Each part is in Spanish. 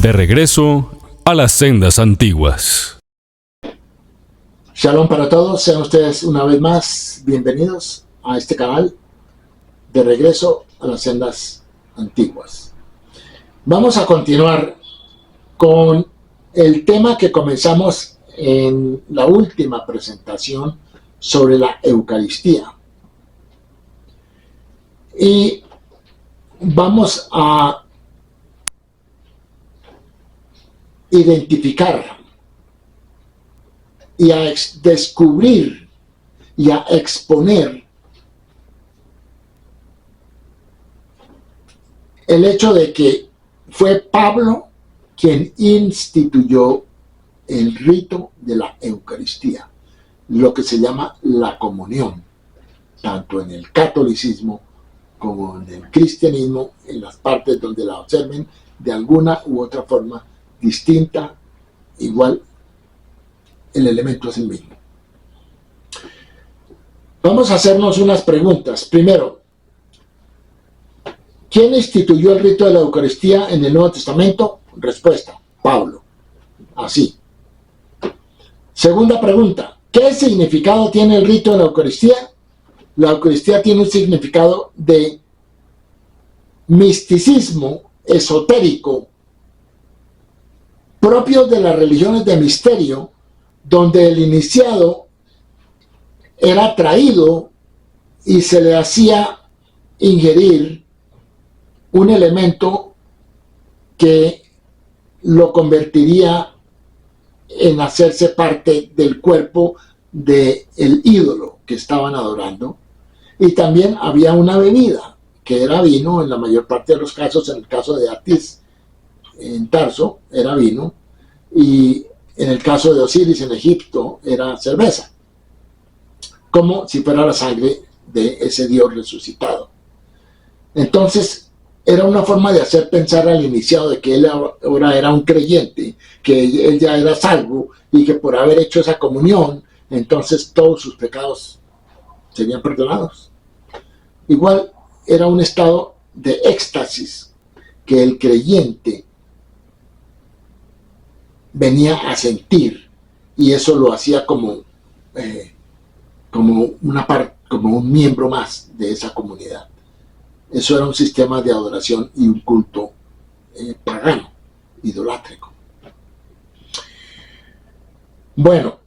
De regreso a las sendas antiguas. Shalom para todos, sean ustedes una vez más bienvenidos a este canal de regreso a las sendas antiguas. Vamos a continuar con el tema que comenzamos en la última presentación sobre la Eucaristía. Y vamos a identificar y a descubrir y a exponer el hecho de que fue Pablo quien instituyó el rito de la Eucaristía, lo que se llama la comunión, tanto en el catolicismo como en el cristianismo, en las partes donde la observen de alguna u otra forma distinta, igual el elemento es el mismo. Vamos a hacernos unas preguntas. Primero, ¿quién instituyó el rito de la Eucaristía en el Nuevo Testamento? Respuesta, Pablo. Así. Segunda pregunta, ¿qué significado tiene el rito de la Eucaristía? La Eucaristía tiene un significado de misticismo esotérico propio de las religiones de misterio, donde el iniciado era traído y se le hacía ingerir un elemento que lo convertiría en hacerse parte del cuerpo del ídolo que estaban adorando. Y también había una bebida, que era vino en la mayor parte de los casos. En el caso de Atis en Tarso era vino, y en el caso de Osiris en Egipto era cerveza, como si fuera la sangre de ese dios resucitado. Entonces era una forma de hacer pensar al iniciado de que él ahora era un creyente, que él ya era salvo y que por haber hecho esa comunión, entonces todos sus pecados serían perdonados. Igual era un estado de éxtasis que el creyente venía a sentir, y eso lo hacía como un miembro más de esa comunidad. Eso era un sistema de adoración y un culto pagano, idolátrico. Bueno,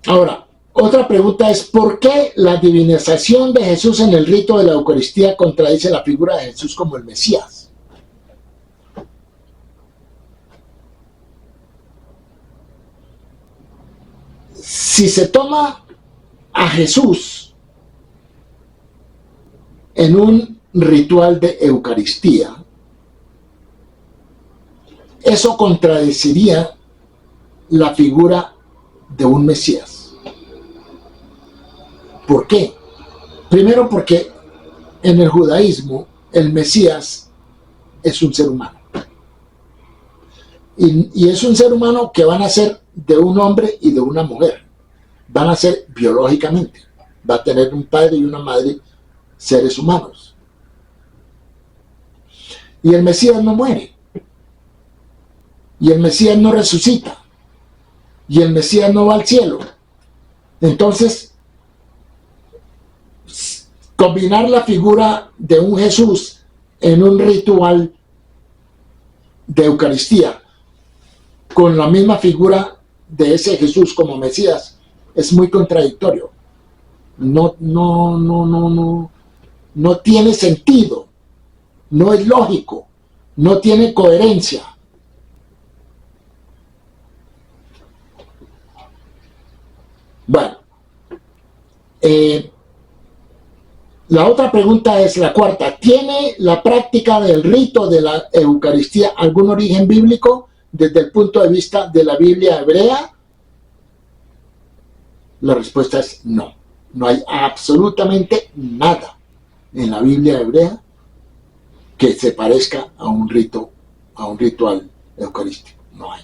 ahora, otra pregunta es: ¿por qué la divinización de Jesús en el rito de la Eucaristía contradice la figura de Jesús como el Mesías? Si se toma a Jesús en un ritual de Eucaristía, eso contradeciría la figura de un Mesías. ¿Por qué? Primero, porque en el judaísmo el Mesías es un ser humano. Y es un ser humano que van a ser de un hombre y de una mujer. Van a ser biológicamente. Va a tener un padre y una madre, seres humanos. Y el Mesías no muere. Y el Mesías no resucita. Y el Mesías no va al cielo. Entonces, combinar la figura de un Jesús en un ritual de Eucaristía con la misma figura de ese Jesús como Mesías es muy contradictorio. No tiene sentido, no es lógico, no tiene coherencia. Bueno, la otra pregunta es la cuarta. ¿Tiene la práctica del rito de la Eucaristía algún origen bíblico desde el punto de vista de la Biblia hebrea? La respuesta es no. No hay absolutamente nada en la Biblia hebrea que se parezca a un ritual eucarístico. No hay.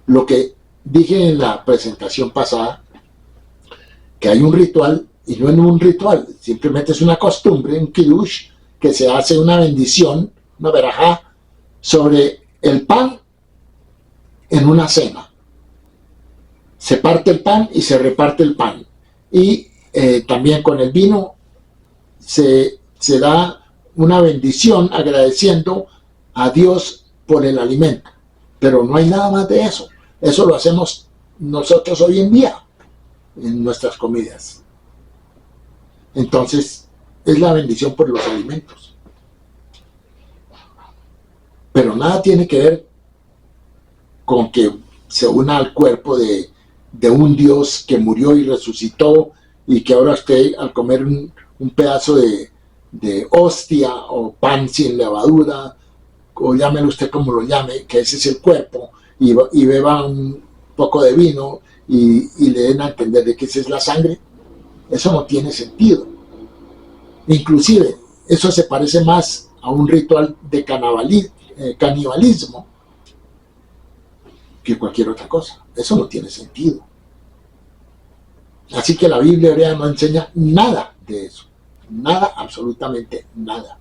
Lo que dije en la presentación pasada, que hay un ritual, y no en un ritual, simplemente es una costumbre, un kiddush, que se hace una bendición, una verajá, sobre el pan en una cena. Se parte el pan y se reparte el pan. Y también con el vino se da una bendición agradeciendo a Dios por el alimento. Pero no hay nada más de eso. Eso lo hacemos nosotros hoy en día en nuestras comidas. Entonces, es la bendición por los alimentos. Pero nada tiene que ver con que se una al cuerpo de un Dios que murió y resucitó, y que ahora usted, al comer un pedazo de hostia o pan sin levadura, o llámelo usted como lo llame, que ese es el cuerpo, y beba un poco de vino y le den a entender de que esa es la sangre, eso no tiene sentido. Inclusive, eso se parece más a un ritual de canibalismo que cualquier otra cosa. Eso no tiene sentido. Así que la Biblia hebrea no enseña nada de eso. Nada, absolutamente nada.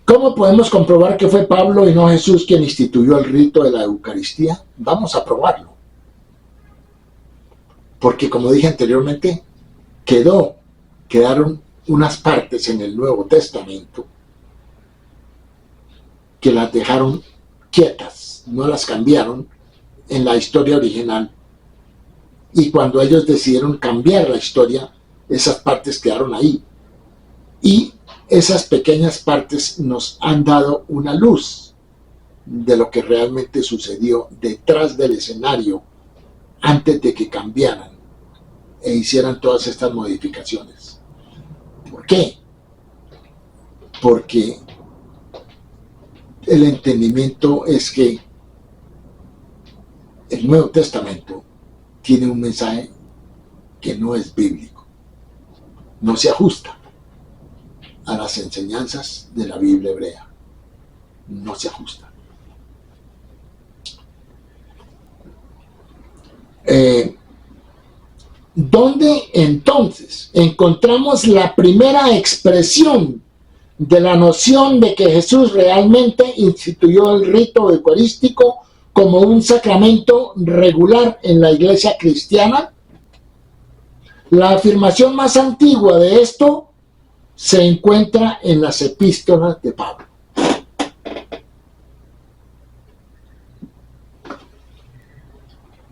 ¿Cómo podemos comprobar que fue Pablo y no Jesús quien instituyó el rito de la Eucaristía? Vamos a probarlo. Porque, como dije anteriormente, quedaron unas partes en el Nuevo Testamento que las dejaron quietas, no las cambiaron en la historia original. Y cuando ellos decidieron cambiar la historia, esas partes quedaron ahí. Y esas pequeñas partes nos han dado una luz de lo que realmente sucedió detrás del escenario antes de que cambiaran e hicieran todas estas modificaciones. ¿Por qué? Porque el entendimiento es que el Nuevo Testamento tiene un mensaje que no es bíblico, no se ajusta a las enseñanzas de la Biblia hebrea, no se ajusta. ¿Dónde entonces encontramos la primera expresión de la noción de que Jesús realmente instituyó el rito eucarístico como un sacramento regular en la iglesia cristiana? La afirmación más antigua de esto se encuentra en las epístolas de Pablo.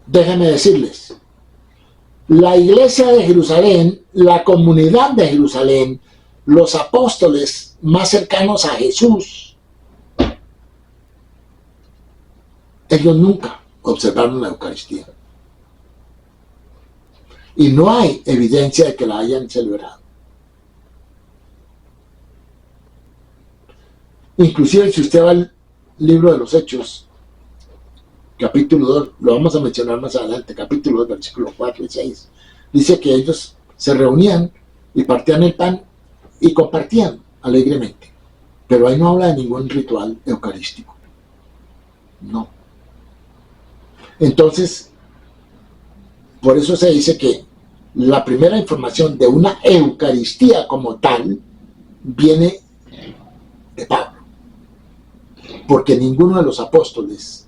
Déjenme decirles, la iglesia de Jerusalén, la comunidad de Jerusalén, los apóstoles más cercanos a Jesús, ellos nunca observaron la Eucaristía. Y no hay evidencia de que la hayan celebrado. Inclusive si usted va al libro de los Hechos, capítulo 2, lo vamos a mencionar más adelante, capítulo 2, versículos 4 y 6, dice que ellos se reunían y partían el pan y compartían alegremente. Pero ahí no habla de ningún ritual eucarístico. No. Entonces, por eso se dice que la primera información de una Eucaristía como tal viene de Pablo. Porque ninguno de los apóstoles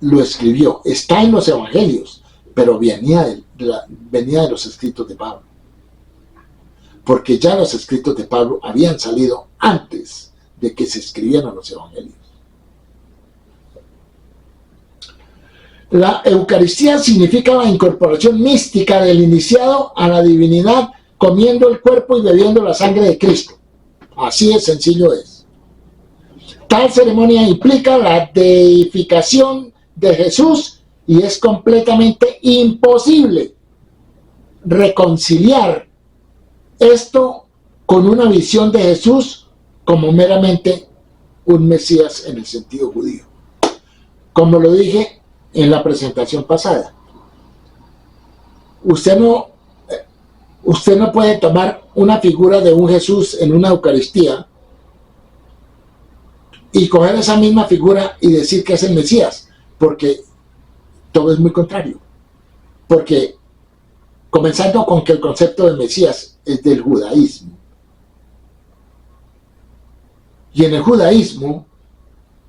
lo escribió. Está en los evangelios, pero venía de los escritos de Pablo. Porque ya los escritos de Pablo habían salido antes de que se escribieran los evangelios. La Eucaristía significa la incorporación mística del iniciado a la divinidad, comiendo el cuerpo y bebiendo la sangre de Cristo. Así de sencillo es. Tal ceremonia implica la deificación de Jesús y es completamente imposible reconciliar esto con una visión de Jesús como meramente un Mesías en el sentido judío. Como lo dije en la presentación pasada, usted no puede tomar una figura de un Jesús en una Eucaristía y coger esa misma figura y decir que es el Mesías, porque todo es muy contrario. Porque comenzando con que el concepto de Mesías es del judaísmo, Y en el judaísmo,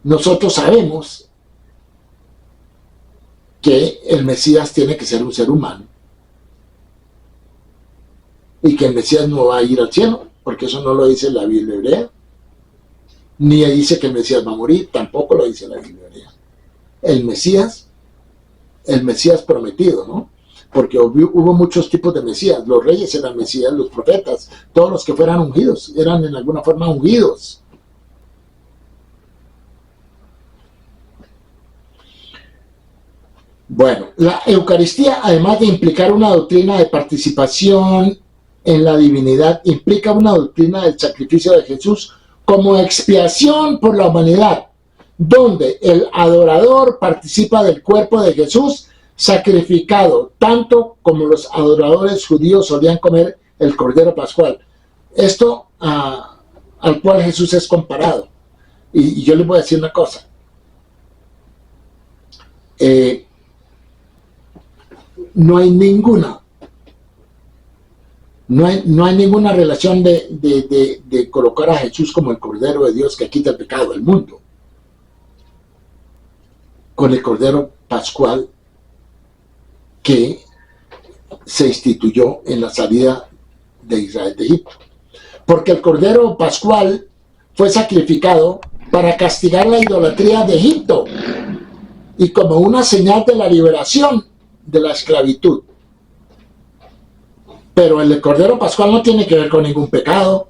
nosotros sabemos que el Mesías tiene que ser un ser humano. Y que el Mesías no va a ir al cielo, porque eso no lo dice la Biblia hebrea. Ni dice que el Mesías va a morir, tampoco lo dice la Biblia hebrea. El Mesías prometido, ¿no? Porque hubo muchos tipos de Mesías. Los reyes eran Mesías, los profetas, todos los que fueran ungidos, eran en alguna forma ungidos. Bueno, la Eucaristía, además de implicar una doctrina de participación en la divinidad, implica una doctrina del sacrificio de Jesús como expiación por la humanidad, donde el adorador participa del cuerpo de Jesús sacrificado, tanto como los adoradores judíos solían comer el Cordero Pascual. Esto al cual Jesús es comparado. Y yo les voy a decir una cosa. No hay ninguna relación de colocar a Jesús como el Cordero de Dios que quita el pecado del mundo con el Cordero Pascual que se instituyó en la salida de Israel de Egipto. Porque el Cordero Pascual fue sacrificado para castigar la idolatría de Egipto y como una señal de la liberación de la esclavitud. Pero el Cordero Pascual no tiene que ver con ningún pecado,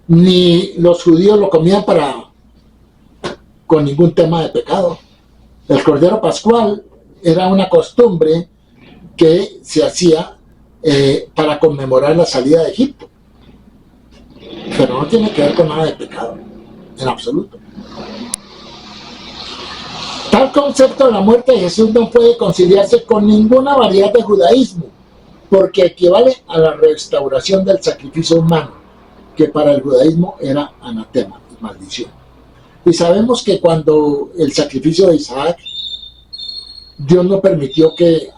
ni los judíos lo comían con ningún tema de pecado. El Cordero Pascual era una costumbre que se hacía para conmemorar la salida de Egipto, pero no tiene que ver con nada de pecado, en absoluto. Tal concepto de la muerte de Jesús no puede conciliarse con ninguna variedad de judaísmo, porque equivale a la restauración del sacrificio humano, que para el judaísmo era anatema y maldición. Y sabemos que cuando el sacrificio de Isaac, Dios no permitió que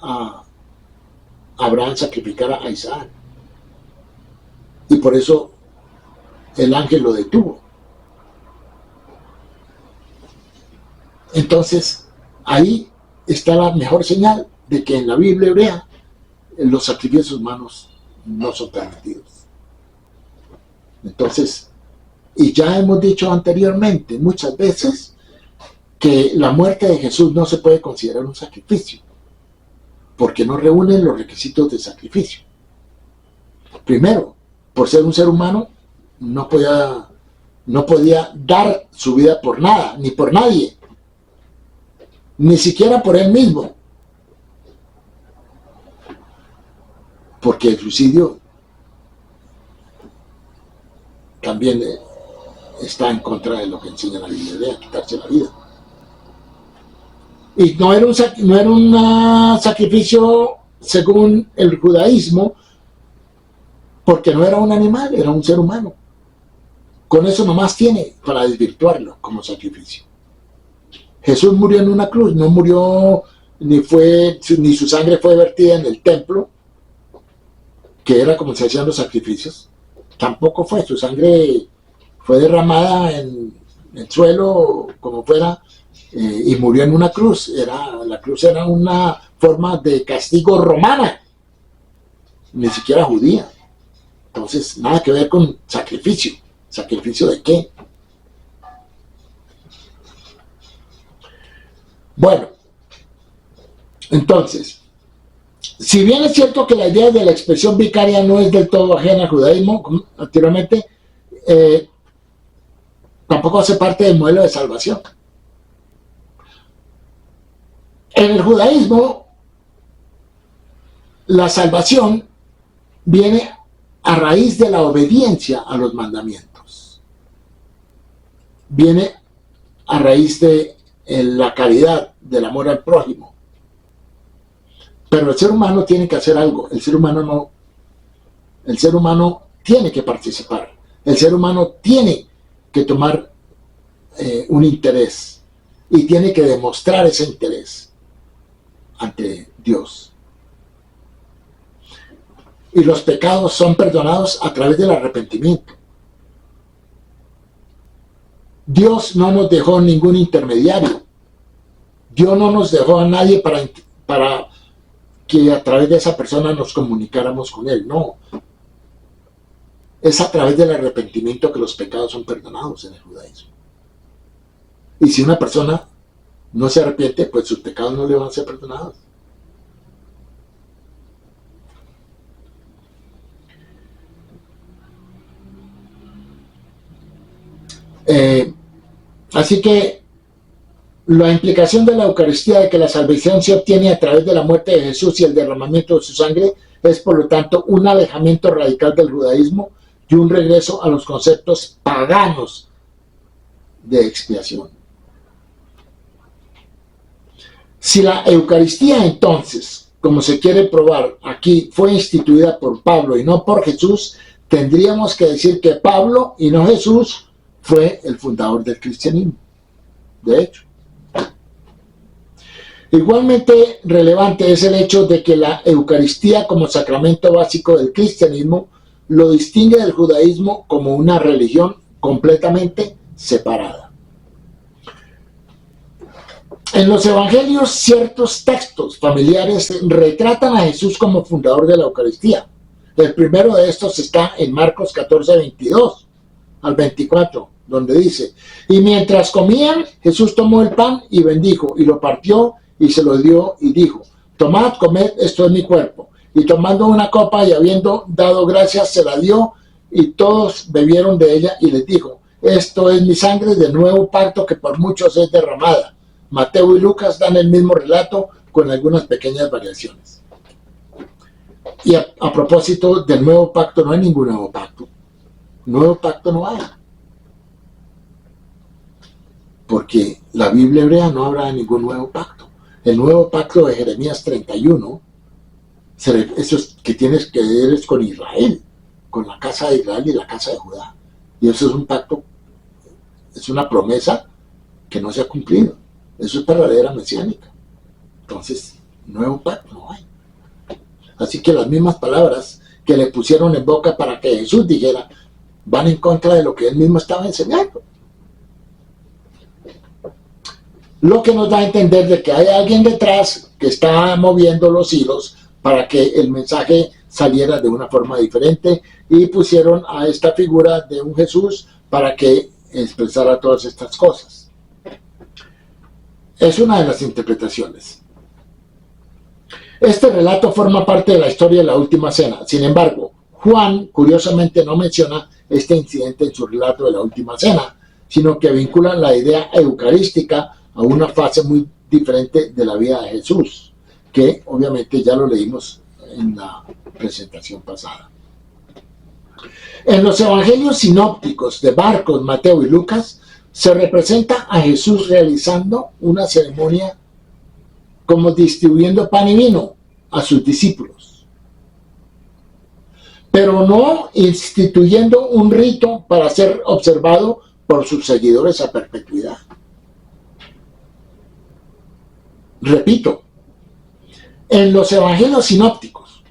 Abraham sacrificara a Isaac. Y por eso el ángel lo detuvo. Entonces, ahí está la mejor señal de que en la Biblia hebrea los sacrificios humanos no son permitidos. Entonces, y ya hemos dicho anteriormente muchas veces que la muerte de Jesús no se puede considerar un sacrificio, porque no reúne los requisitos de sacrificio. Primero, por ser un ser humano, no podía dar su vida por nada, ni por nadie, ni siquiera por él mismo, porque el suicidio también está en contra de lo que enseña la Biblia, quitarse la vida. Y no era un sacrificio según el judaísmo, porque no era un animal, era un ser humano. Con eso nomás tiene para desvirtuarlo como sacrificio. Jesús murió en una cruz, no murió ni su sangre fue vertida en el templo, que era como se hacían los sacrificios. Tampoco fue, su sangre fue derramada en el suelo, como fuera, y murió en una cruz. La cruz era una forma de castigo romana, ni siquiera judía. Entonces, nada que ver con sacrificio. ¿Sacrificio de qué? Bueno, entonces, si bien es cierto que la idea de la expresión vicaria no es del todo ajena al judaísmo, anteriormente, tampoco hace parte del modelo de salvación. En el judaísmo, la salvación viene a raíz de la obediencia a los mandamientos. Viene a raíz de la caridad, del amor al prójimo. Pero el ser humano tiene que hacer algo. El ser humano tiene que participar. El ser humano tiene que tomar un interés y tiene que demostrar ese interés ante Dios. Y los pecados son perdonados a través del arrepentimiento. Dios no nos dejó ningún intermediario. Dios no nos dejó a nadie para que a través de esa persona nos comunicáramos con Él. No. Es a través del arrepentimiento que los pecados son perdonados en el judaísmo. Y si una persona no se arrepiente, pues sus pecados no le van a ser perdonados. Así que la implicación de la Eucaristía de que la salvación se obtiene a través de la muerte de Jesús y el derramamiento de su sangre es por lo tanto un alejamiento radical del judaísmo y un regreso a los conceptos paganos de expiación. Si la Eucaristía entonces, como se quiere probar aquí, fue instituida por Pablo y no por Jesús, tendríamos que decir que Pablo y no Jesús fue el fundador del cristianismo. De hecho. Igualmente relevante es el hecho de que la Eucaristía como sacramento básico del cristianismo lo distingue del judaísmo como una religión completamente separada. En los evangelios, ciertos textos familiares retratan a Jesús como fundador de la Eucaristía. El primero de estos está en Marcos 14, 22 al 24, donde dice: y mientras comían, Jesús tomó el pan y bendijo, y lo partió y se lo dio y dijo: tomad, comed, esto es mi cuerpo. Y tomando una copa y habiendo dado gracias, se la dio, y todos bebieron de ella, y les dijo: esto es mi sangre del nuevo pacto que por muchos es derramada. Mateo y Lucas dan el mismo relato con algunas pequeñas variaciones. Y a propósito del nuevo pacto, no hay ningún nuevo pacto. Nuevo pacto no hay. Porque la Biblia hebrea no habla de ningún nuevo pacto. El nuevo pacto de Jeremías 31, eso es que tienes que ver es con Israel, con la casa de Israel y la casa de Judá. Y eso es un pacto, es una promesa que no se ha cumplido. Eso es verdadera mesiánica. Entonces, nuevo pacto no hay. Así que las mismas palabras que le pusieron en boca para que Jesús dijera, van en contra de lo que él mismo estaba enseñando. Lo que nos da a entender de que hay alguien detrás que está moviendo los hilos para que el mensaje saliera de una forma diferente, y pusieron a esta figura de un Jesús para que expresara todas estas cosas. Es una de las interpretaciones. Este relato forma parte de la historia de la Última Cena. Sin embargo, Juan curiosamente no menciona este incidente en su relato de la Última Cena, sino que vincula la idea eucarística a una fase muy diferente de la vida de Jesús, que obviamente ya lo leímos en la presentación pasada. En los evangelios sinópticos de Marcos, Mateo y Lucas, se representa a Jesús realizando una ceremonia como distribuyendo pan y vino a sus discípulos, pero no instituyendo un rito para ser observado por sus seguidores a perpetuidad. Repito, en los evangelios sinópticos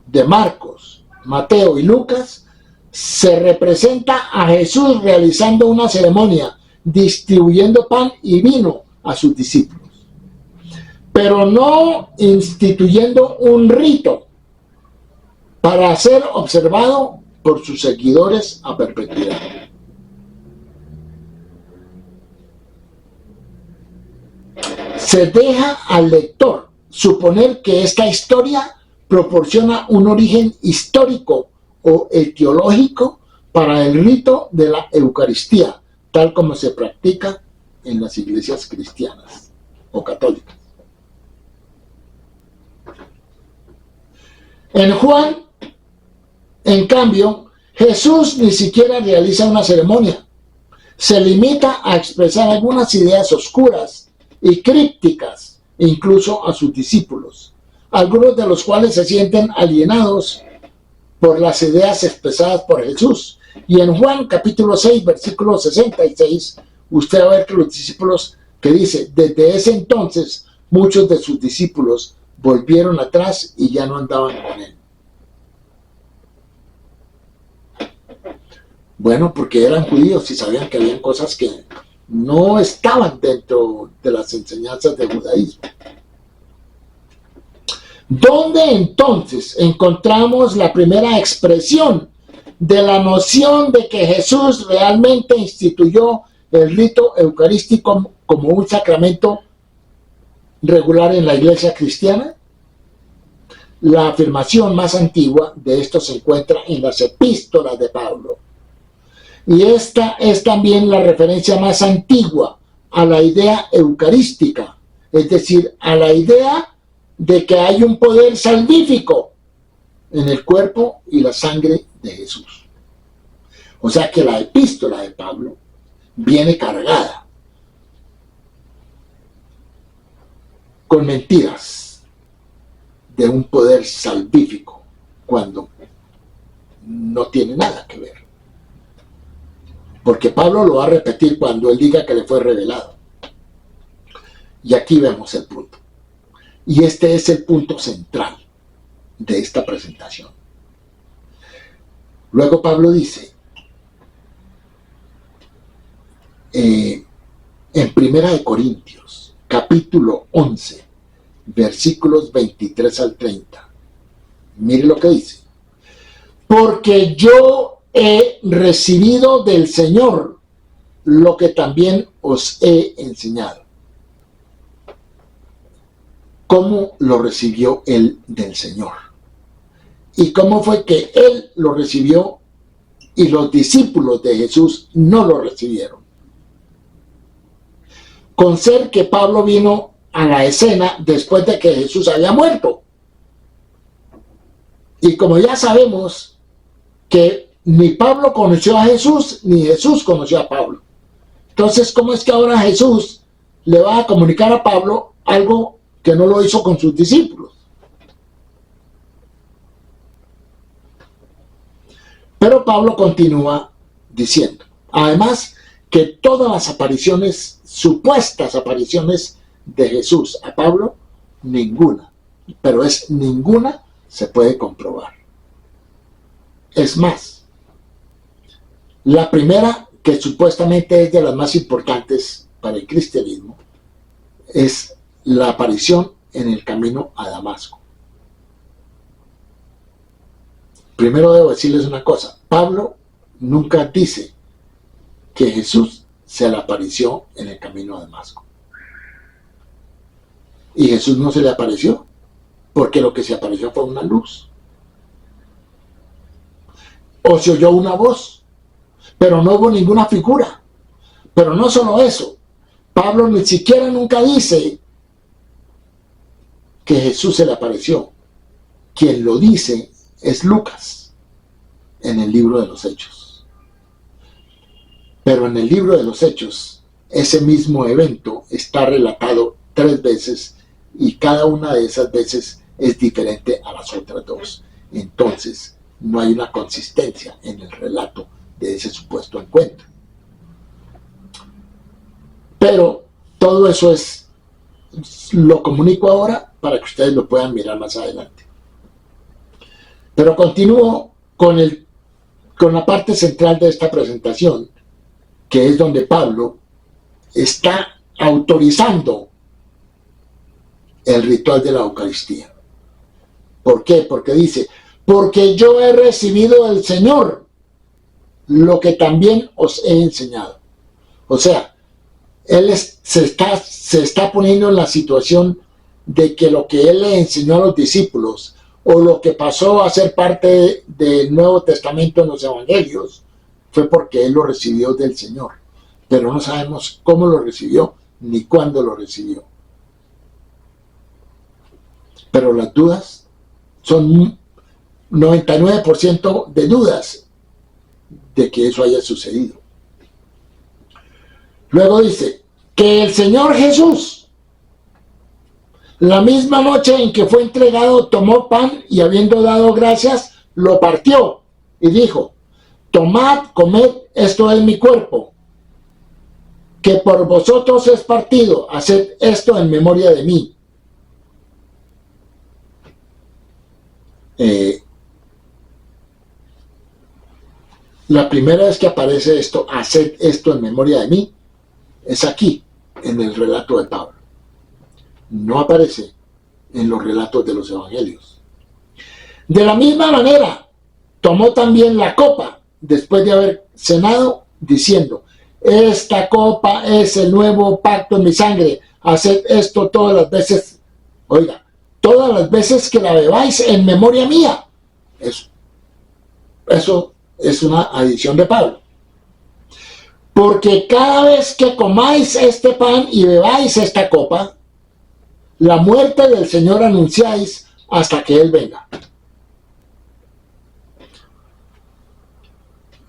de Marcos, Mateo y Lucas, se representa a Jesús realizando una ceremonia, distribuyendo pan y vino a sus discípulos, pero no instituyendo un rito para ser observado por sus seguidores a perpetuidad. Se deja al lector suponer que esta historia proporciona un origen histórico o etiológico para el rito de la Eucaristía, tal como se practica en las iglesias cristianas o católicas. En Juan, en cambio, Jesús ni siquiera realiza una ceremonia. Se limita a expresar algunas ideas oscuras y crípticas, incluso a sus discípulos, algunos de los cuales se sienten alienados por las ideas expresadas por Jesús. Y en Juan capítulo 6, versículo 66, usted va a ver que los discípulos, que dice, desde ese entonces muchos de sus discípulos volvieron atrás y ya no andaban con él. Bueno, porque eran judíos y sabían que habían cosas que no estaban dentro de las enseñanzas del judaísmo. ¿Dónde entonces encontramos la primera expresión de la noción de que Jesús realmente instituyó el rito eucarístico como un sacramento regular en la iglesia cristiana? La afirmación más antigua de esto se encuentra en las epístolas de Pablo. Y esta es también la referencia más antigua a la idea eucarística, es decir, a la idea de que hay un poder salvífico en el cuerpo y la sangre de Jesús. O sea que la epístola de Pablo viene cargada con mentiras de un poder salvífico cuando no tiene nada que ver. Porque Pablo lo va a repetir cuando él diga que le fue revelado. Y aquí vemos el punto. Y este es el punto central de esta presentación. Luego Pablo dice, en 1 Corintios, capítulo 11, versículos 23 al 30. Mire lo que dice. Porque yo he recibido del Señor lo que también os he enseñado. ¿Cómo lo recibió él del Señor? ¿Y cómo fue que él lo recibió y los discípulos de Jesús no lo recibieron? Con ser que Pablo vino a la escena después de que Jesús había muerto. Y como ya sabemos que ni Pablo conoció a Jesús, ni Jesús conoció a Pablo. Entonces, ¿cómo es que ahora Jesús le va a comunicar a Pablo algo que no lo hizo con sus discípulos? Pero Pablo continúa diciendo, además, que todas las apariciones, supuestas apariciones de Jesús a Pablo, ninguna, pero es ninguna, se puede comprobar. Es más, la primera, que supuestamente es de las más importantes para el cristianismo, es la aparición en el camino a Damasco. Primero debo decirles una cosa, Pablo nunca dice que Jesús se le apareció en el camino a Damasco. Y Jesús no se le apareció, porque lo que se apareció fue una luz. O se oyó una voz, pero no hubo ninguna figura. Pero no solo eso, Pablo ni siquiera nunca dice que Jesús se le apareció. Quien lo dice es Lucas, en el libro de los Hechos. Pero en el libro de los Hechos, ese mismo evento está relatado 3 veces y cada una de esas veces es diferente a las otras 2. Entonces, no hay una consistencia en el relato de ese supuesto encuentro. Pero todo eso lo comunico ahora para que ustedes lo puedan mirar más adelante. Pero continúo con la parte central de esta presentación, que es donde Pablo está autorizando el ritual de la Eucaristía. ¿Por qué? Porque dice, porque yo he recibido del Señor lo que también os he enseñado. O sea, él se está poniendo en la situación de que lo que él le enseñó a los discípulos, o lo que pasó a ser parte del Nuevo Testamento en los Evangelios, fue porque él lo recibió del Señor. Pero no sabemos cómo lo recibió, ni cuándo lo recibió. Pero las dudas son 99% de dudas de que eso haya sucedido. Luego dice, que el Señor Jesús, la misma noche en que fue entregado, tomó pan y habiendo dado gracias, lo partió y dijo, tomad, comed, esto es mi cuerpo, que por vosotros es partido, haced esto en memoria de mí. La primera vez que aparece esto, haced esto en memoria de mí, es aquí, en el relato de Pablo. No aparece en los relatos de los evangelios. De la misma manera, tomó también la copa, después de haber cenado, diciendo, esta copa es el nuevo pacto en mi sangre, haced esto todas las veces, oiga, todas las veces que la bebáis en memoria mía. Eso es una adición de Pablo. Porque cada vez que comáis este pan y bebáis esta copa, la muerte del Señor anunciáis hasta que Él venga.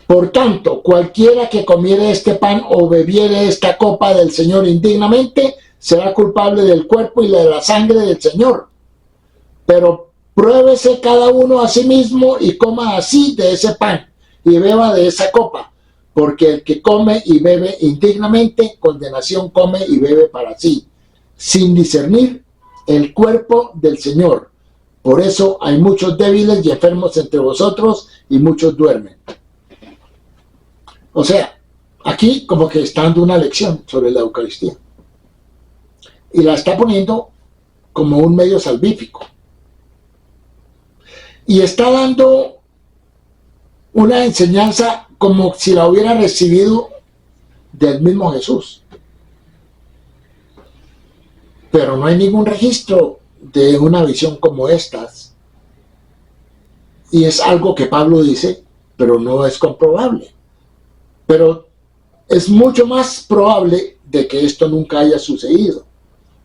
Por tanto, cualquiera que comiere este pan o bebiere esta copa del Señor indignamente, será culpable del cuerpo y de la sangre del Señor. Pero pruébese cada uno a sí mismo y coma así de ese pan y beba de esa copa, porque el que come y bebe indignamente, condenación come y bebe para sí, sin discernir el cuerpo del Señor. Por eso hay muchos débiles y enfermos entre vosotros y muchos duermen. O sea, aquí como que está dando una lección sobre la Eucaristía. Y la está poniendo como un medio salvífico. Y está dando una enseñanza como si la hubiera recibido del mismo Jesús. Pero no hay ningún registro de una visión como estas. Y es algo que Pablo dice, pero no es comprobable. Pero es mucho más probable de que esto nunca haya sucedido.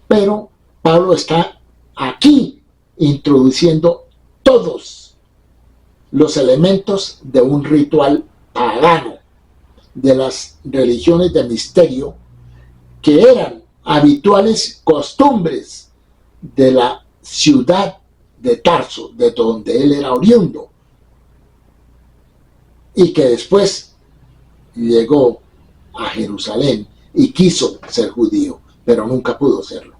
Pero Pablo está aquí introduciendo todos los elementos de un ritual pagano, de las religiones de misterio, que eran habituales costumbres de la ciudad de Tarso, de donde él era oriundo, y que después llegó a Jerusalén y quiso ser judío, pero nunca pudo serlo.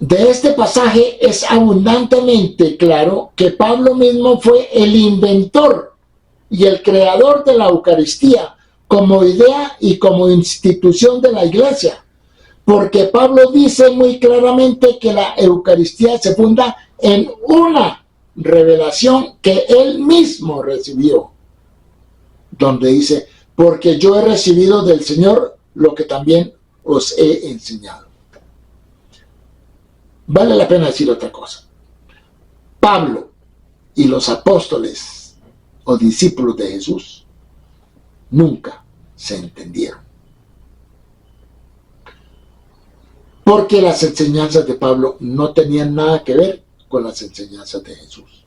De este pasaje es abundantemente claro que Pablo mismo fue el inventor y el creador de la Eucaristía como idea y como institución de la Iglesia, porque Pablo dice muy claramente que la Eucaristía se funda en una revelación que él mismo recibió, donde dice, porque yo he recibido del Señor lo que también os he enseñado. Vale la pena decir otra cosa. Pablo y los apóstoles o discípulos de Jesús nunca se entendieron. Porque las enseñanzas de Pablo no tenían nada que ver con las enseñanzas de Jesús.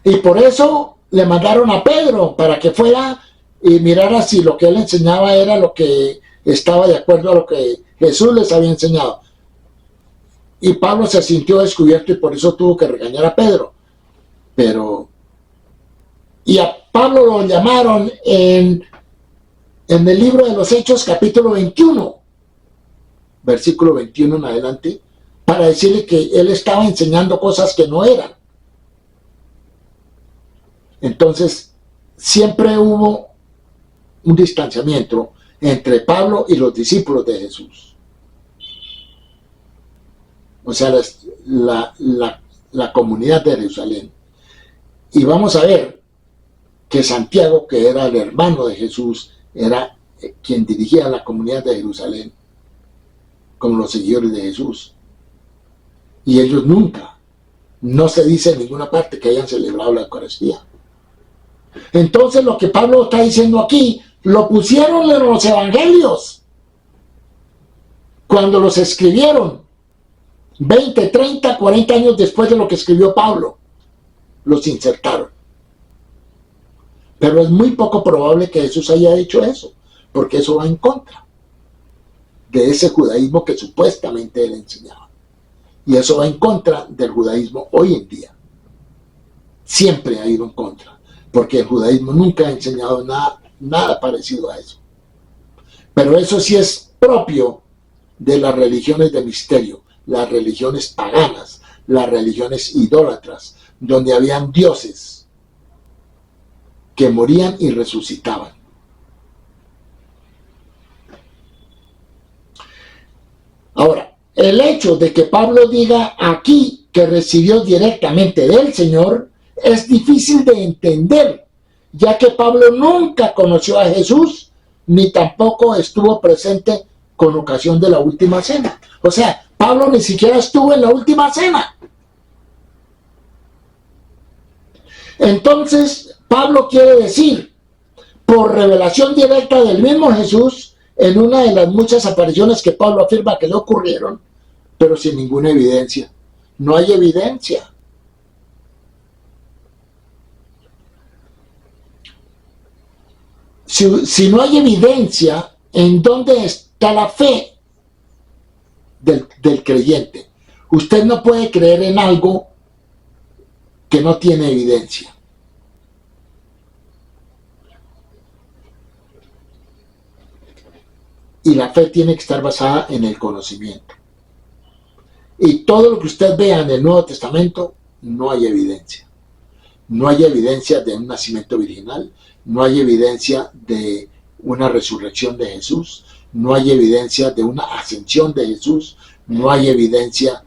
Y por eso le mandaron a Pedro para que fuera y mirara si lo que él enseñaba era lo que estaba de acuerdo a lo que Jesús les había enseñado. Y Pablo se sintió descubierto y por eso tuvo que regañar a Pedro. Y a Pablo lo llamaron en el libro de los Hechos, capítulo 21, versículo 21 en adelante, para decirle que él estaba enseñando cosas que no eran. Entonces, siempre hubo un distanciamiento entre Pablo y los discípulos de Jesús. O sea, la comunidad de Jerusalén. Y vamos a ver que Santiago, que era el hermano de Jesús, era quien dirigía la comunidad de Jerusalén, como los seguidores de Jesús. Y ellos nunca, no se dice en ninguna parte que hayan celebrado la Eucaristía. Entonces lo que Pablo está diciendo aquí, lo pusieron en los evangelios. Cuando los escribieron, 20, 30, 40 años después de lo que escribió Pablo, los insertaron. Pero es muy poco probable que Jesús haya hecho eso, porque eso va en contra de ese judaísmo que supuestamente él enseñaba. Y eso va en contra del judaísmo hoy en día. Siempre ha ido en contra, porque el judaísmo nunca ha enseñado nada parecido a eso. Pero eso sí es propio de las religiones de misterio, las religiones paganas, las religiones idólatras, donde habían dioses que morían y resucitaban. Ahora, el hecho de que Pablo diga aquí que recibió directamente del Señor es difícil de entender, ya que Pablo nunca conoció a Jesús, ni tampoco estuvo presente con ocasión de la última cena. O sea, Pablo ni siquiera estuvo en la última cena. Entonces, Pablo quiere decir, por revelación directa del mismo Jesús, en una de las muchas apariciones que Pablo afirma que le ocurrieron, pero sin ninguna evidencia. No hay evidencia. Si no hay evidencia, ¿en dónde está la fe del creyente? Usted no puede creer en algo que no tiene evidencia. Y la fe tiene que estar basada en el conocimiento. Y todo lo que usted vea en el Nuevo Testamento, no hay evidencia. No hay evidencia de un nacimiento virginal, no hay evidencia de una resurrección de Jesús, no hay evidencia de una ascensión de Jesús, no hay evidencia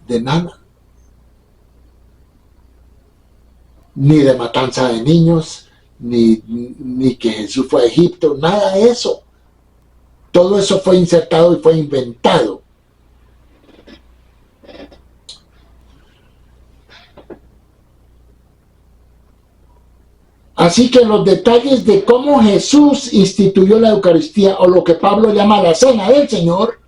de nada. Ni de matanza de niños, ni que Jesús fue a Egipto, nada de eso. Todo eso fue insertado y fue inventado. Así que los detalles de cómo Jesús instituyó la Eucaristía, o lo que Pablo llama la Cena del Señor,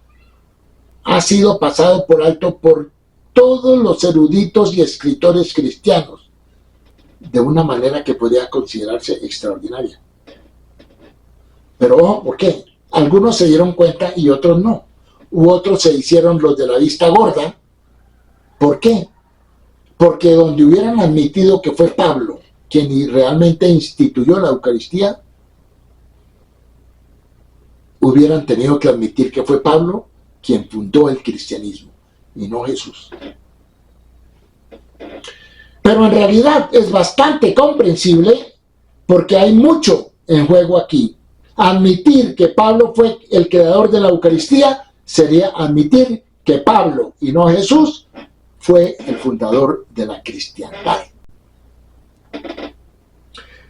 ha sido pasado por alto por todos los eruditos y escritores cristianos, de una manera que podría considerarse extraordinaria. Pero ojo, ¿por qué? Algunos se dieron cuenta y otros no. Otros se hicieron los de la vista gorda. ¿Por qué? Porque donde hubieran admitido que fue Pablo quien realmente instituyó la Eucaristía, hubieran tenido que admitir que fue Pablo quien fundó el cristianismo y no Jesús. Pero en realidad es bastante comprensible porque hay mucho en juego aquí. Admitir que Pablo fue el creador de la Eucaristía sería admitir que Pablo y no Jesús fue el fundador de la cristiandad.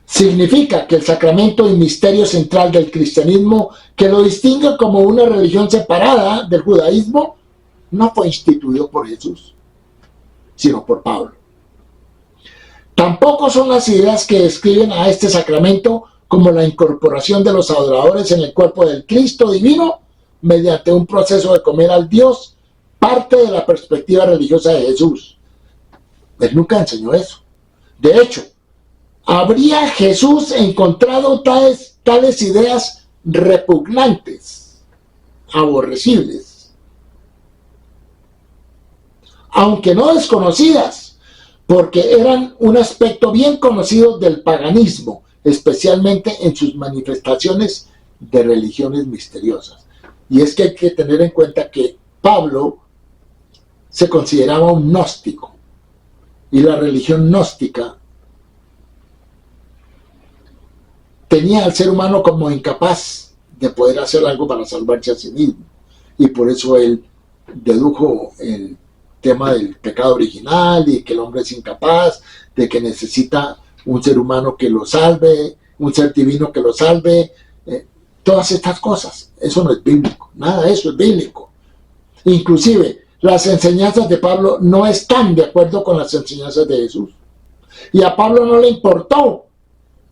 Significa que el sacramento y misterio central del cristianismo, que lo distingue como una religión separada del judaísmo, no fue instituido por Jesús, sino por Pablo. Tampoco son las ideas que describen a este sacramento como la incorporación de los adoradores en el cuerpo del Cristo divino mediante un proceso de comer al Dios, parte de la perspectiva religiosa de Jesús. Él nunca enseñó eso. De hecho, ¿habría Jesús encontrado tales ideas repugnantes, aborrecibles, aunque no desconocidas, porque eran un aspecto bien conocido del paganismo, especialmente en sus manifestaciones de religiones misteriosas? Y es que hay que tener en cuenta que Pablo se consideraba un gnóstico, y la religión gnóstica tenía al ser humano como incapaz de poder hacer algo para salvarse a sí mismo, y por eso él dedujo el tema del pecado original y que el hombre es incapaz, de que necesita un ser humano que lo salve, un ser divino que lo salve, todas estas cosas. Eso no es bíblico, nada de eso es bíblico. Inclusive las enseñanzas de Pablo no están de acuerdo con las enseñanzas de Jesús, y a Pablo no le importó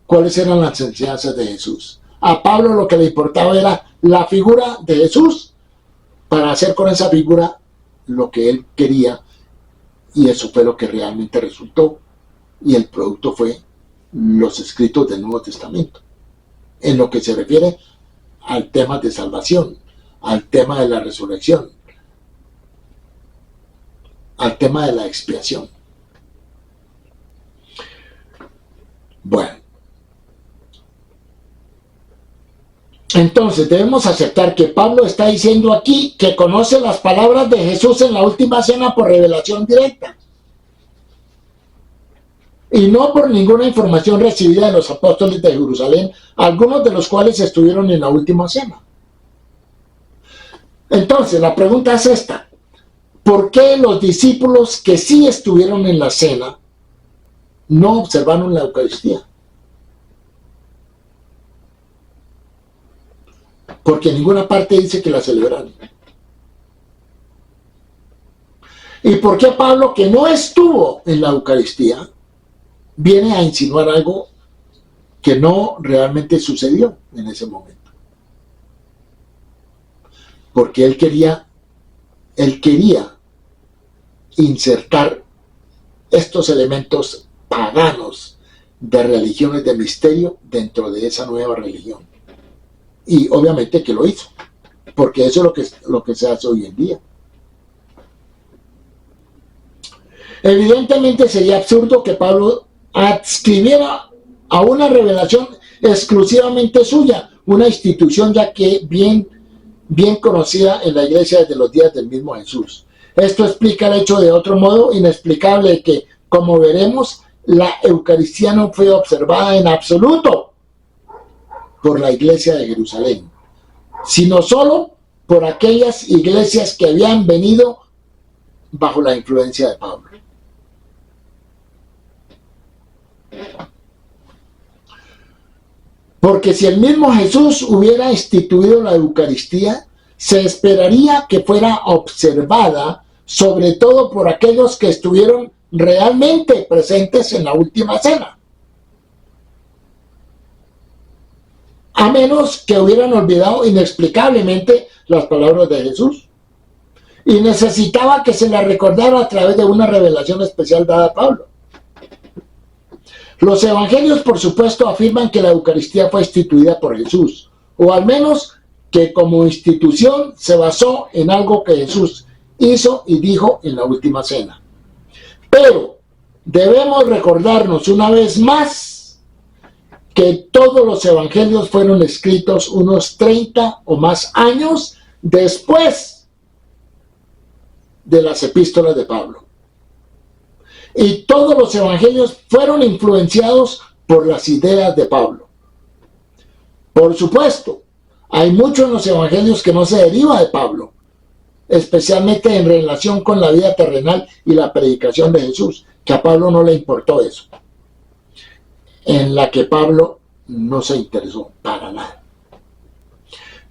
cuáles eran las enseñanzas de Jesús. A Pablo lo que le importaba era la figura de Jesús, para hacer con esa figura lo que él quería, y eso fue lo que realmente resultó, y el producto fue los escritos del Nuevo Testamento, en lo que se refiere al tema de salvación, al tema de la resurrección, al tema de la expiación. Bueno, Entonces debemos aceptar que Pablo está diciendo aquí que conoce las palabras de Jesús en la última cena por revelación directa y no por ninguna información recibida de los apóstoles de Jerusalén, algunos de los cuales estuvieron en la última cena. Entonces la pregunta es esta: ¿por qué los discípulos que sí estuvieron en la cena no observaron la Eucaristía? Porque en ninguna parte dice que la celebraron. ¿Y por qué Pablo, que no estuvo en la Eucaristía, viene a insinuar algo que no realmente sucedió en ese momento? Porque él quería insertar estos elementos paganos de religiones de misterio dentro de esa nueva religión. Y obviamente que lo hizo, porque eso es lo que se hace hoy en día. Evidentemente sería absurdo que Pablo adscribiera a una revelación exclusivamente suya, una institución ya que bien conocida en la iglesia desde los días del mismo Jesús. Esto explica el hecho de otro modo inexplicable que, como veremos, la Eucaristía no fue observada en absoluto por la iglesia de Jerusalén, sino solo por aquellas iglesias que habían venido bajo la influencia de Pablo. Porque si el mismo Jesús hubiera instituido la Eucaristía, se esperaría que fuera observada sobre todo por aquellos que estuvieron realmente presentes en la última cena. A menos que hubieran olvidado inexplicablemente las palabras de Jesús. Y necesitaba que se las recordara a través de una revelación especial dada a Pablo. Los evangelios, por supuesto, afirman que la Eucaristía fue instituida por Jesús, o al menos que como institución se basó en algo que Jesús hizo y dijo en la última cena. Pero debemos recordarnos una vez más que todos los evangelios fueron escritos unos 30 o más años después de las epístolas de Pablo. Y todos los evangelios fueron influenciados por las ideas de Pablo. Por supuesto, hay mucho en los evangelios que no se deriva de Pablo, especialmente en relación con la vida terrenal y la predicación de Jesús, que a Pablo no le importó eso, en la que Pablo no se interesó para nada.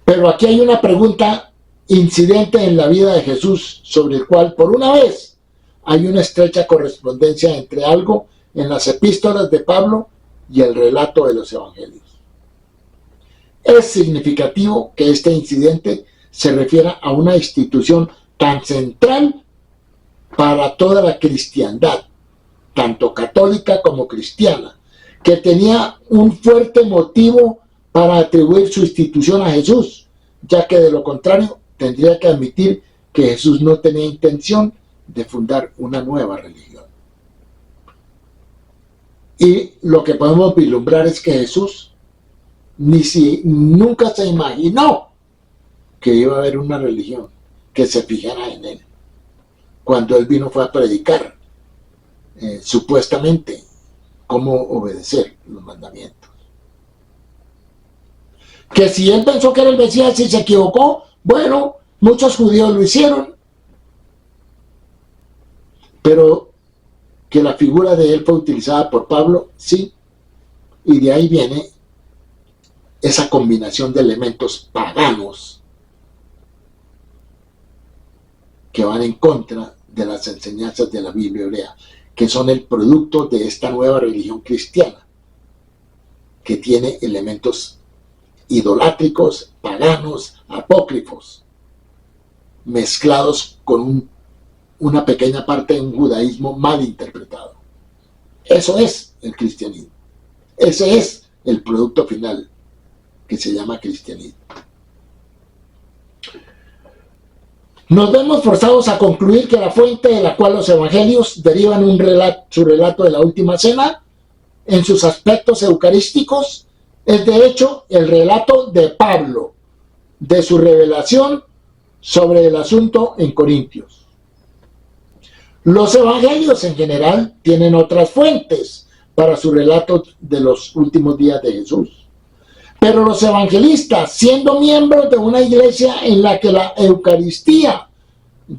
Pero aquí hay una pregunta incidente en la vida de Jesús, sobre el cual por una vez hay una estrecha correspondencia entre algo en las epístolas de Pablo y el relato de los evangelios. Es significativo que este incidente se refiera a una institución tan central para toda la cristiandad, tanto católica como cristiana, que tenía un fuerte motivo para atribuir su institución a Jesús, ya que de lo contrario tendría que admitir que Jesús no tenía intención de fundar una nueva religión. Y lo que podemos vislumbrar es que Jesús nunca se imaginó que iba a haber una religión que se fijara en él. Cuando él vino fue a predicar supuestamente cómo obedecer los mandamientos. Que si él pensó que era el Mesías y se equivocó, bueno, muchos judíos lo hicieron, pero que la figura de él fue utilizada por Pablo, sí, y de ahí viene esa combinación de elementos paganos que van en contra de las enseñanzas de la Biblia hebrea, que son el producto de esta nueva religión cristiana, que tiene elementos idolátricos, paganos, apócrifos, mezclados con una pequeña parte de un judaísmo mal interpretado. Eso es el cristianismo. Ese es el producto final que se llama cristianismo. Nos vemos forzados a concluir que la fuente de la cual los evangelios derivan su relato de la última cena, en sus aspectos eucarísticos, es de hecho el relato de Pablo, de su revelación sobre el asunto en Corintios. Los evangelios en general tienen otras fuentes para su relato de los últimos días de Jesús. Pero los evangelistas, siendo miembros de una iglesia en la que la Eucaristía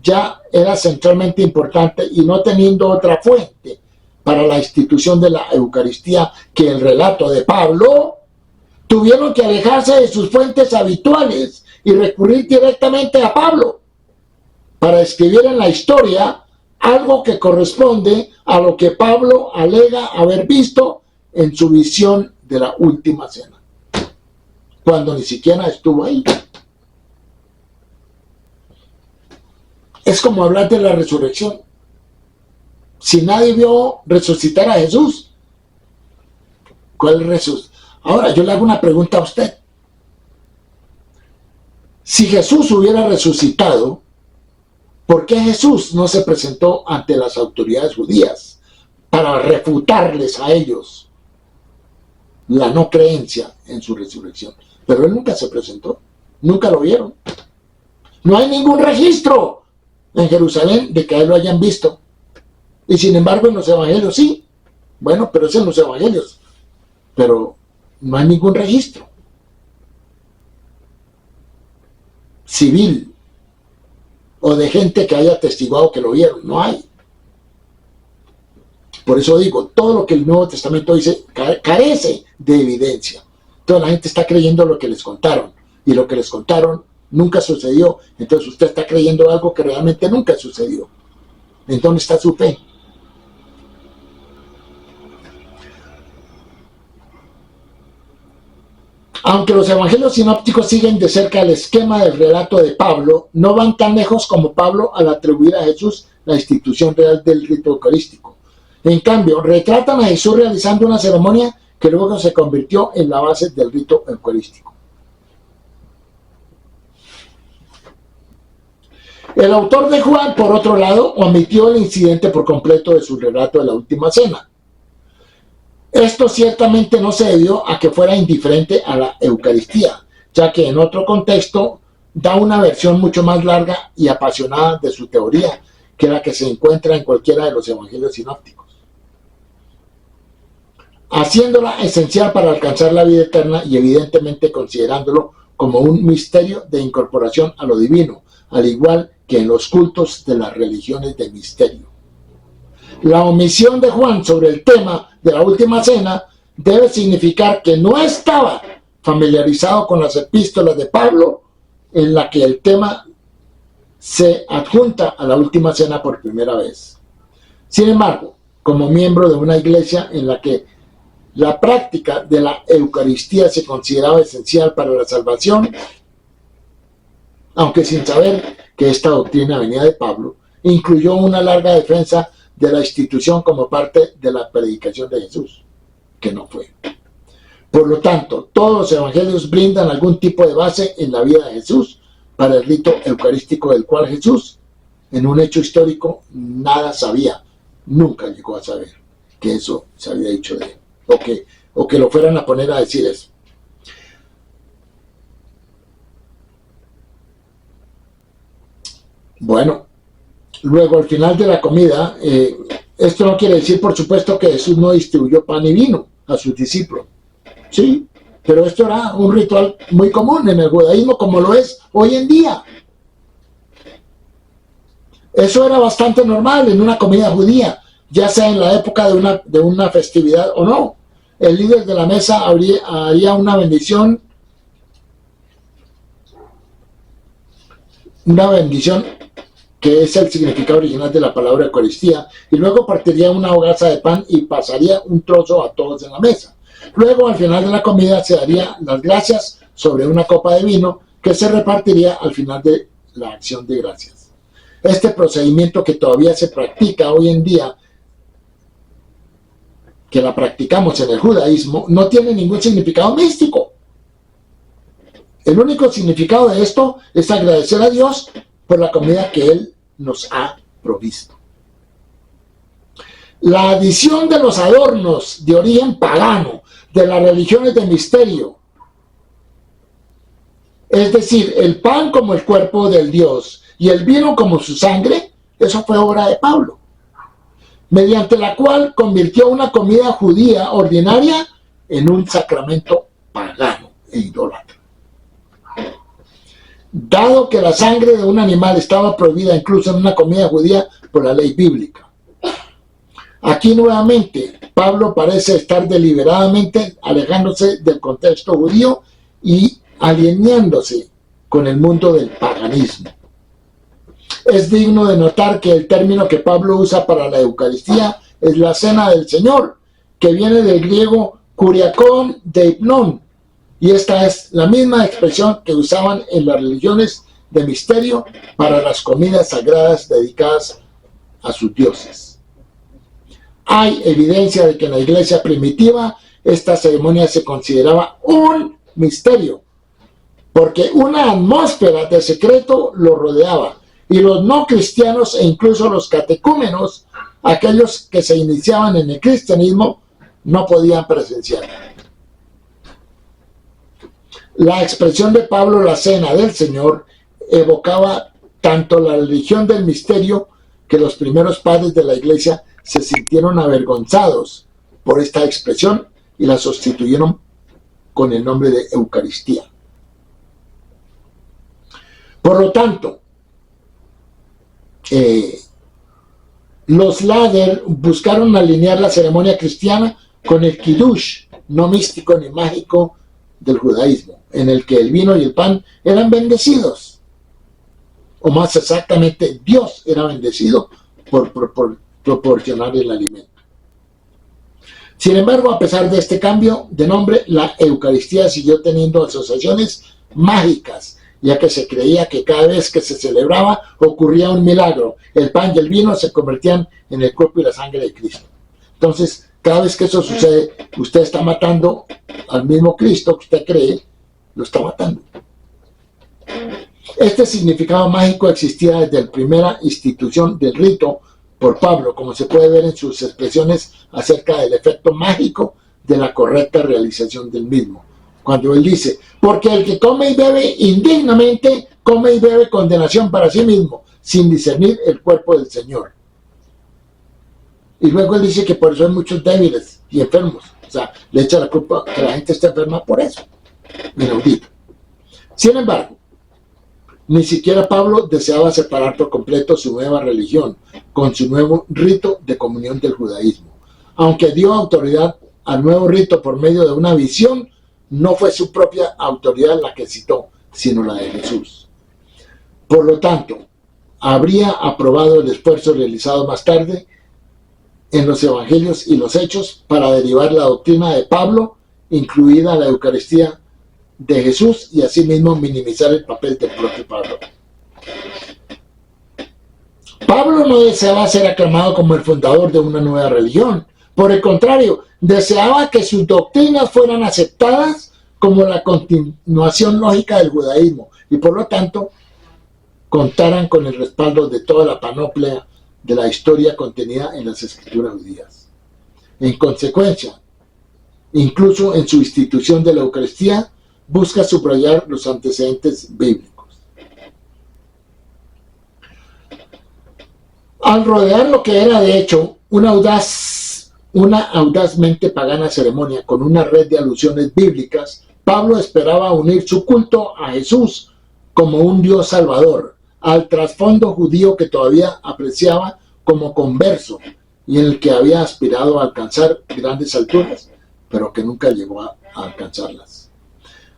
ya era centralmente importante y no teniendo otra fuente para la institución de la Eucaristía que el relato de Pablo, tuvieron que alejarse de sus fuentes habituales y recurrir directamente a Pablo para escribir en la historia algo que corresponde a lo que Pablo alega haber visto en su visión de la última cena, cuando ni siquiera estuvo ahí. Es como hablar de la resurrección. Si nadie vio resucitar a Jesús, ¿cuál resucitó? Ahora, yo le hago una pregunta a usted. Si Jesús hubiera resucitado, ¿por qué Jesús no se presentó ante las autoridades judías para refutarles a ellos la no creencia en su resurrección? Pero él nunca se presentó, nunca lo vieron. No hay ningún registro en Jerusalén de que a él lo hayan visto. Y sin embargo en los evangelios sí. Bueno, pero es en los evangelios. Pero no hay ningún registro civil o de gente que haya testiguado que lo vieron. No hay. Por eso digo, todo lo que el Nuevo Testamento dice carece de evidencia. Toda la gente está creyendo lo que les contaron. Y lo que les contaron nunca sucedió. Entonces usted está creyendo algo que realmente nunca sucedió. ¿En dónde está su fe? Aunque los evangelios sinópticos siguen de cerca el esquema del relato de Pablo, no van tan lejos como Pablo al atribuir a Jesús la institución real del rito eucarístico. En cambio, retratan a Jesús realizando una ceremonia que luego se convirtió en la base del rito eucarístico. El autor de Juan, por otro lado, omitió el incidente por completo de su relato de la última cena. Esto ciertamente no se debió a que fuera indiferente a la Eucaristía, ya que en otro contexto da una versión mucho más larga y apasionada de su teoría que la que se encuentra en cualquiera de los evangelios sinópticos, haciéndola esencial para alcanzar la vida eterna y evidentemente considerándolo como un misterio de incorporación a lo divino, al igual que en los cultos de las religiones de misterio. La omisión de Juan sobre el tema de la última cena debe significar que no estaba familiarizado con las epístolas de Pablo, en la que el tema se adjunta a la última cena por primera vez. Sin embargo, como miembro de una iglesia en la que la práctica de la Eucaristía se consideraba esencial para la salvación, aunque sin saber que esta doctrina venía de Pablo, incluyó una larga defensa de la institución como parte de la predicación de Jesús, que no fue. Por lo tanto, todos los evangelios brindan algún tipo de base en la vida de Jesús para el rito eucarístico del cual Jesús, en un hecho histórico, nada sabía, nunca llegó a saber que eso se había dicho de él, o que lo fueran a poner a decir eso. Bueno, luego, al final de la comida, esto no quiere decir, por supuesto, que Jesús no distribuyó pan y vino a sus discípulos. Sí, pero esto era un ritual muy común en el judaísmo, como lo es hoy en día. Eso era bastante normal en una comida judía, ya sea en la época de una festividad o no. El líder de la mesa haría una bendición que es el significado original de la palabra Eucaristía, y luego partiría una hogaza de pan y pasaría un trozo a todos en la mesa. Luego, al final de la comida, se daría las gracias sobre una copa de vino que se repartiría al final de la acción de gracias. Este procedimiento, que todavía se practica hoy en día, que la practicamos en el judaísmo, no tiene ningún significado místico. El único significado de esto es agradecer a Dios por la comida que Él nos ha provisto. La adición de los adornos de origen pagano de las religiones de misterio, es decir, el pan como el cuerpo del Dios y el vino como su sangre, eso fue obra de Pablo, mediante la cual convirtió una comida judía ordinaria en un sacramento pagano e idólatra. Dado que la sangre de un animal estaba prohibida incluso en una comida judía por la ley bíblica. Aquí nuevamente Pablo parece estar deliberadamente alejándose del contexto judío y alineándose con el mundo del paganismo. Es digno de notar que el término que Pablo usa para la Eucaristía es la Cena del Señor, que viene del griego kuriakon deipnon, y esta es la misma expresión que usaban en las religiones de misterio para las comidas sagradas dedicadas a sus dioses. Hay evidencia de que en la iglesia primitiva esta ceremonia se consideraba un misterio, porque una atmósfera de secreto lo rodeaba, y los no cristianos e incluso los catecúmenos, aquellos que se iniciaban en el cristianismo, no podían presenciar. La expresión de Pablo, la cena del Señor, evocaba tanto la religión del misterio que los primeros padres de la iglesia se sintieron avergonzados por esta expresión y la sustituyeron con el nombre de Eucaristía. Por lo tanto, los Lader buscaron alinear la ceremonia cristiana con el Kiddush, no místico ni mágico, del judaísmo, en el que el vino y el pan eran bendecidos, o más exactamente, Dios era bendecido por proporcionar el alimento. Sin embargo, a pesar de este cambio de nombre, la Eucaristía siguió teniendo asociaciones mágicas, ya que se creía que cada vez que se celebraba ocurría un milagro. El pan y el vino se convertían en el cuerpo y la sangre de Cristo. Entonces, cada vez que eso sucede, usted está matando al mismo Cristo que usted cree, lo está matando. Este significado mágico existía desde la primera institución del rito por Pablo, como se puede ver en sus expresiones acerca del efecto mágico de la correcta realización del mismo. Cuando él dice, porque el que come y bebe indignamente, come y bebe condenación para sí mismo, sin discernir el cuerpo del Señor. Y luego él dice que por eso hay muchos débiles y enfermos. O sea, le echa la culpa que la gente esté enferma por eso. Inaudito. Sin embargo, ni siquiera Pablo deseaba separar por completo su nueva religión con su nuevo rito de comunión del judaísmo. Aunque dio autoridad al nuevo rito por medio de una visión, no fue su propia autoridad la que citó, sino la de Jesús. Por lo tanto, habría aprobado el esfuerzo realizado más tarde en los evangelios y los hechos para derivar la doctrina de Pablo, incluida la Eucaristía de Jesús, y asimismo minimizar el papel del propio Pablo. Pablo no deseaba ser aclamado como el fundador de una nueva religión. Por el contrario, deseaba que sus doctrinas fueran aceptadas como la continuación lógica del judaísmo y por lo tanto contaran con el respaldo de toda la panoplia de la historia contenida en las escrituras judías. En consecuencia, incluso en su institución de la Eucaristía, busca subrayar los antecedentes bíblicos. Al rodear lo que era de hecho una audazmente pagana ceremonia con una red de alusiones bíblicas, Pablo esperaba unir su culto a Jesús como un Dios salvador, al trasfondo judío que todavía apreciaba como converso y en el que había aspirado a alcanzar grandes alturas, pero que nunca llegó a alcanzarlas.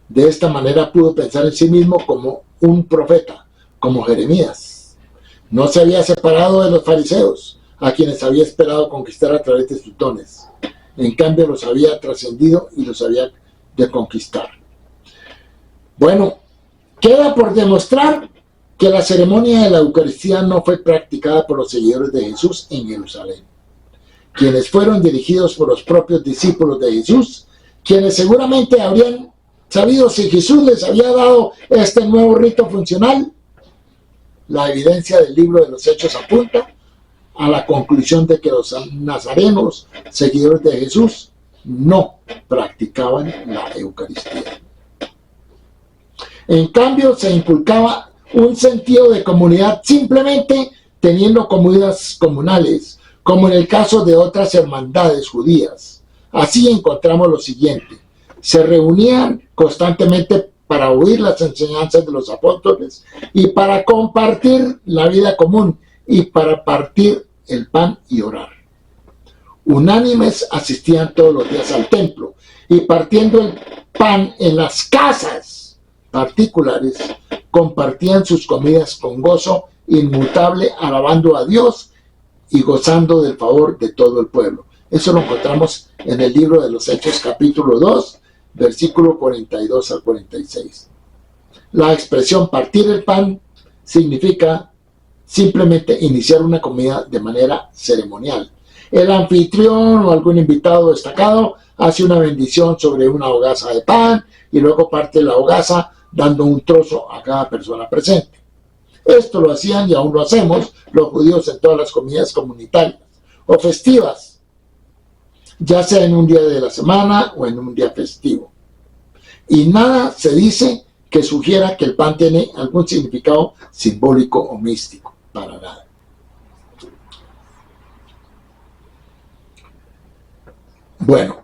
De esta manera pudo pensar en sí mismo como un profeta, como Jeremías. No se había separado de los fariseos, a quienes había esperado conquistar a través de sus dones. En cambio, los había trascendido y los había de conquistar. Bueno, queda por demostrar que la ceremonia de la Eucaristía no fue practicada por los seguidores de Jesús en Jerusalén, quienes fueron dirigidos por los propios discípulos de Jesús, quienes seguramente habrían sabido si Jesús les había dado este nuevo rito funcional. La evidencia del libro de los Hechos apunta a la conclusión de que los nazarenos, seguidores de Jesús, no practicaban la Eucaristía. En cambio, se inculcaba un sentido de comunidad simplemente teniendo comidas comunales, como en el caso de otras hermandades judías. Así encontramos lo siguiente: se reunían constantemente para oír las enseñanzas de los apóstoles y para compartir la vida común y para partir el pan y orar. Unánimes asistían todos los días al templo y partiendo el pan en las casas particulares, compartían sus comidas con gozo inmutable, alabando a Dios y gozando del favor de todo el pueblo. Eso lo encontramos en el libro de los Hechos, capítulo 2, versículo 42 al 46. La expresión partir el pan significa simplemente iniciar una comida de manera ceremonial. El anfitrión o algún invitado destacado hace una bendición sobre una hogaza de pan y luego parte la hogaza dando un trozo a cada persona presente. Esto lo hacían y aún lo hacemos los judíos en todas las comidas comunitarias o festivas, ya sea en un día de la semana o en un día festivo. Y nada se dice que sugiera que el pan tiene algún significado simbólico o místico, para nada. Bueno,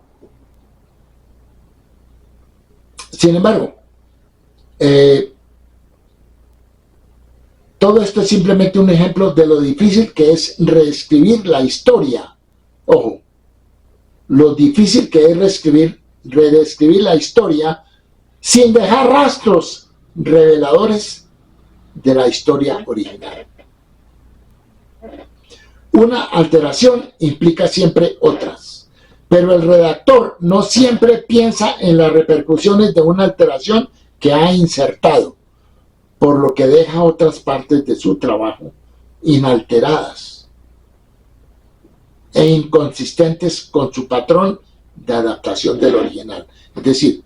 sin embargo, todo esto es simplemente un ejemplo de lo difícil que es reescribir la historia. Ojo, lo difícil que es reescribir la historia sin dejar rastros reveladores de la historia original. Una alteración implica siempre otras, pero el redactor no siempre piensa en las repercusiones de una alteración que ha insertado, por lo que deja otras partes de su trabajo inalteradas e inconsistentes con su patrón de adaptación del original. Es decir,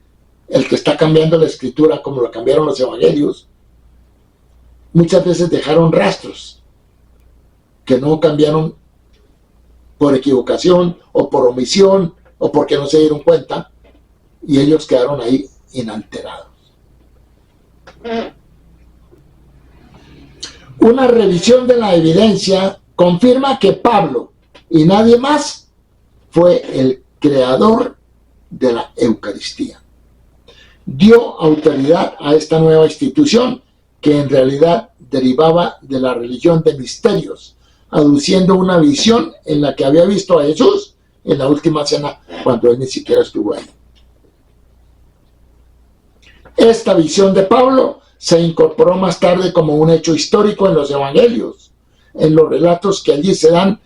el que está cambiando la escritura como lo cambiaron los evangelios, muchas veces dejaron rastros que no cambiaron por equivocación o por omisión o porque no se dieron cuenta, y ellos quedaron ahí inalterados. Una revisión de la evidencia confirma que Pablo y nadie más fue el creador de la Eucaristía. Dio autoridad a esta nueva institución que en realidad derivaba de la religión de misterios, aduciendo una visión en la que había visto a Jesús en la última cena cuando él ni siquiera estuvo ahí. Esta visión de Pablo se incorporó más tarde como un hecho histórico en los evangelios, en los relatos que allí se dan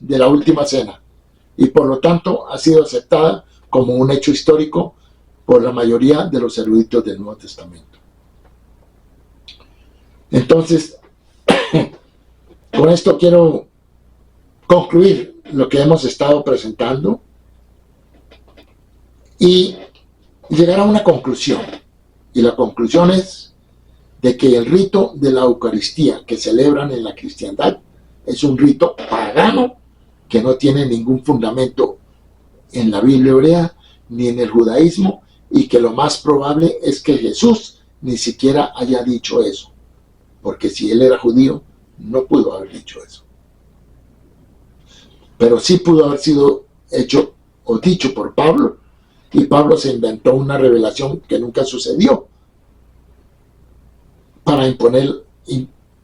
de la última cena, y por lo tanto ha sido aceptada como un hecho histórico por la mayoría de los eruditos del Nuevo Testamento. Entonces, con esto quiero concluir lo que hemos estado presentando y llegar a una conclusión. Y la conclusión es de que el rito de la Eucaristía que celebran en la cristiandad es un rito pagano que no tiene ningún fundamento en la Biblia hebrea ni en el judaísmo, y que lo más probable es que Jesús ni siquiera haya dicho eso, porque si él era judío no pudo haber dicho eso, pero sí pudo haber sido hecho o dicho por Pablo, y Pablo se inventó una revelación que nunca sucedió para imponer,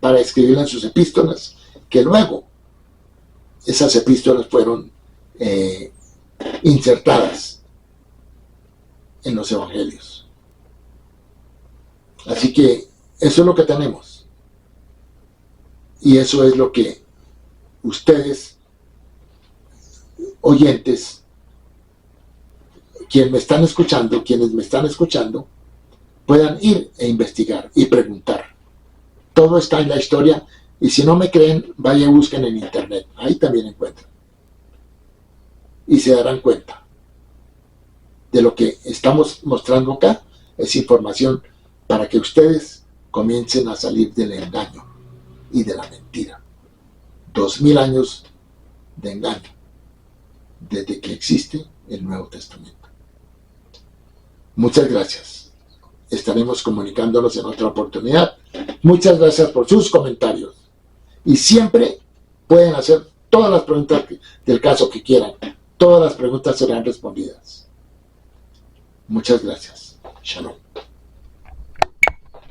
para escribirla en sus epístolas, que luego esas epístolas fueron insertadas en los evangelios. Así que eso es lo que tenemos, y eso es lo que ustedes, oyentes, quienes me están escuchando, puedan ir e investigar y preguntar. Todo está en la historia, y si no me creen, vayan y busquen en internet, ahí también encuentran, y se darán cuenta de lo que estamos mostrando acá. Es información para que ustedes comiencen a salir del engaño y de la mentira. 2000 años de engaño, desde que existe el Nuevo Testamento. Muchas gracias. Estaremos comunicándonos en otra oportunidad. Muchas gracias por sus comentarios. Y siempre pueden hacer todas las preguntas del caso que quieran. Todas las preguntas serán respondidas. Muchas gracias. Shalom.